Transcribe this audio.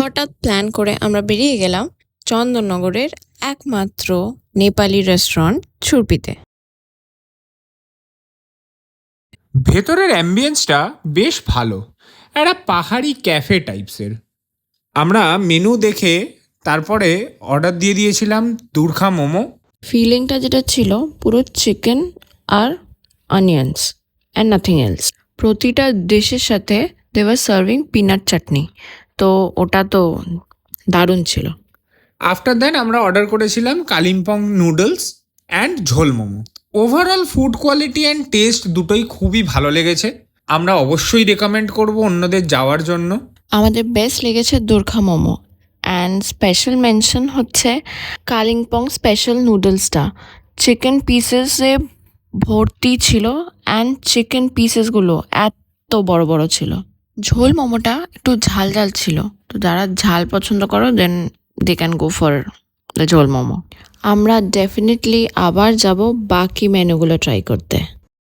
হঠাৎ প্ল্যান করে আমরা বেরিয়ে গেলাম চন্দননগরের একমাত্র নেপালি রেস্টুরেন্ট ছুরপিতে। ভেতরের অ্যাম্বিয়েন্সটা বেশ ভালো, একটা পাহাড়ি ক্যাফে টাইপসের। আমরা মেনু দেখে তারপরে অর্ডার দিয়ে দিয়েছিলাম দুর্খা মোমো। ফিলিংটা যেটা ছিল পুরো চিকেন আর অনিয়ন্স অ্যান্ড নাথিং এলস। প্রতিটা ডিশের সাথে they were serving peanut chutney, তো ওটা তো দারুণ ছিল। আফটার দ্যাট আমরা অর্ডার করেছিলাম কালিম্পং নুডলস অ্যান্ড ঝোল momo. Overall food quality and test দুটোই খুবই ভালো লেগেছে। আমরা অবশ্যই রেকমেন্ড করব অন্যদের যাওয়ার জন্য। আমাদের বেস্ট লেগেছে দুর্খা মোমো, অ্যান্ড স্পেশাল মেনশন হচ্ছে কালিম্পং স্পেশাল নুডলসটা। চিকেন পিসেসে ভর্তি ছিল অ্যান্ড চিকেন পিসেসগুলো এত বড় বড় ছিল। ঝোল মোমোটা একটু ঝাল ঝাল ছিল, তো যারা ঝাল পছন্দ করো then they can go for the jhol momo. আমরা ডেফিনেটলি আবার যাব বাকি মেনুগুলো ট্রাই করতে।